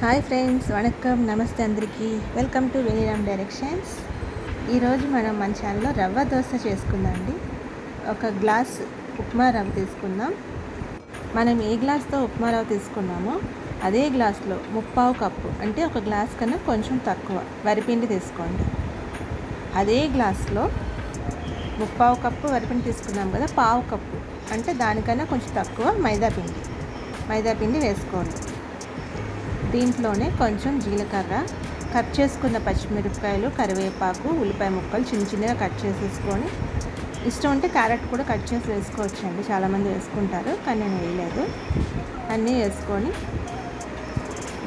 Hi friends, వణక్కం, నమస్తే అందరికీ. Welcome to Veniram directions. ఈరోజు మనం మన ఛానల్లో రవ్వ దోశ చేసుకుందాం అండి. ఒక గ్లాస్ ఉప్మా రవ్వ తీసుకుందాం. మనం ఏ గ్లాస్తో ఉప్మా రవ్వ తీసుకున్నామో అదే గ్లాస్లో 3/4 కప్పు, అంటే ఒక గ్లాస్ కన్నా కొంచెం తక్కువ వరిపిండి తీసుకోండి. అదే గ్లాస్లో 3/4 కప్పు వరిపిండి తీసుకున్నాం కదా, 1/2 కప్పు అంటే దానికన్నా కొంచెం తక్కువ మైదాపిండి వేసుకోండి. దీంట్లోనే కొంచెం జీలకర్ర, కట్ చేసుకున్న పచ్చిమిరపకాయలు, కరివేపాకు, ఉల్లిపాయ ముక్కలు చిన్న చిన్నగా కట్ చేసేసుకొని, ఇష్టం ఉంటే క్యారెట్ కూడా కట్ చేసి వేసుకోవచ్చండి. చాలామంది వేసుకుంటారు, కానీ నేను వేయలేదు. అన్నీ వేసుకొని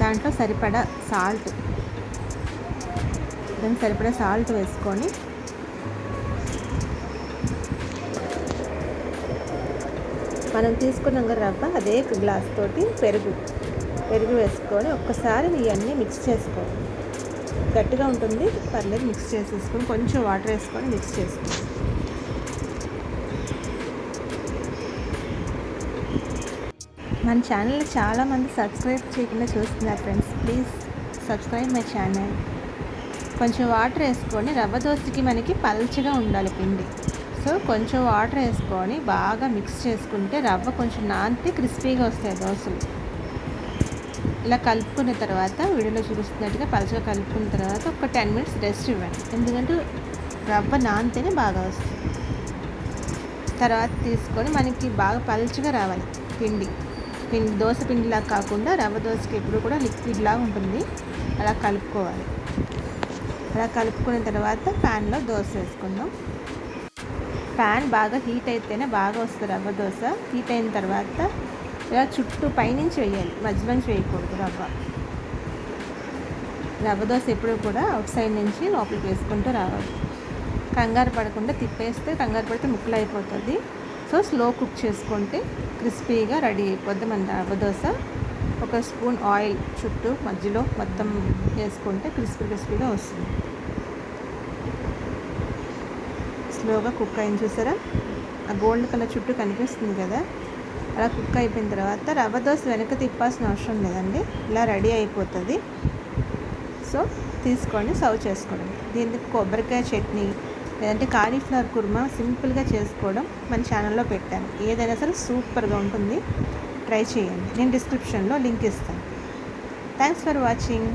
దాంట్లో సరిపడా సాల్ట్ వేసుకొని మనం తీసుకున్నాం రవ్వ, అదే గ్లాస్ తోటి పెరుగు వేసుకొని ఒక్కసారి ఇవన్నీ మిక్స్ చేసుకోవాలి. గట్టిగా ఉంటుంది, పర్లేదు, మిక్స్ చేసేసుకొని కొంచెం వాటర్ వేసుకొని మిక్స్ చేసుకోండి. మన ఛానల్ చాలామంది సబ్స్క్రైబ్ చేయకుండా చూస్తున్నారు friends. Please subscribe my channel. కొంచెం వాటర్ వేసుకొని, రవ్వ దోశకి మనకి పల్చగా ఉండాలి పిండి. సో కొంచెం వాటర్ వేసుకొని బాగా మిక్స్ చేసుకుంటే రవ్వ కొంచెం నానితే క్రిస్పీగా వస్తాయి దోశలు. ఇలా కలుపుకున్న తర్వాత వీడియోలో చూపిస్తున్నట్టుగా పలుచగా కలుపుకున్న తర్వాత ఒక 10 మినిట్స్ రెస్ట్ ఇవ్వండి. ఎందుకంటే రవ్వ నానితేనే బాగా వస్తుంది. తర్వాత తీసుకొని మనకి బాగా పలుచగా రావాలి పిండి దోశ పిండిలాగా కాకుండా రవ్వ దోశకి ఎప్పుడు కూడా లిక్విడ్ లాగా ఉంటుంది. అలా కలుపుకోవాలి. అలా కలుపుకున్న తర్వాత ప్యాన్లో దోశ వేసుకుందాం. ప్యాన్ బాగా హీట్ అయితేనే బాగా వస్తుంది రవ్వ దోశ. హీట్ అయిన తర్వాత ఇలా చుట్టూ పైనుంచి వేయాలి, మధ్యలోంచి వేయకూడదు. రవ్వ దోశ ఎప్పుడు కూడా అవుట్ సైడ్ నుంచి లోపలికి వేసుకుంటూ రావాలి. కంగారు పడకుండా తిప్పేస్తే, కంగారు పడితే ముక్కలు అయిపోతుంది. సో స్లో కుక్ చేసుకుంటే క్రిస్పీగా రెడీ అయిపోద్ది మన రవ్వ దోశ. ఒక స్పూన్ ఆయిల్ చుట్టూ మధ్యలో మొత్తం వేసుకుంటే క్రిస్పీగా వస్తుంది. స్లోగా కుక్ అయింది, చూసారా? ఆ గోల్డ్ కలర్ చుట్టూ కనిపిస్తుంది కదా. అలా కుక్ అయిపోయిన తర్వాత రవ్వ దోశ వెనక తిప్పాల్సిన అవసరం లేదండి, ఇలా రెడీ అయిపోతుంది. సో తీసుకొని సర్వ్ చేసుకోండి. దీనికి కొబ్బరికాయ చట్నీ లేదంటే కాలీఫ్లవర్ కుర్మా సింపుల్గా చేసుకోవడం మన ఛానల్లో పెట్టాను. ఏదైనా సరే సూపర్గా ఉంటుంది, ట్రై చేయండి. నేను డిస్క్రిప్షన్లో లింక్ ఇస్తాను. Thanks for watching.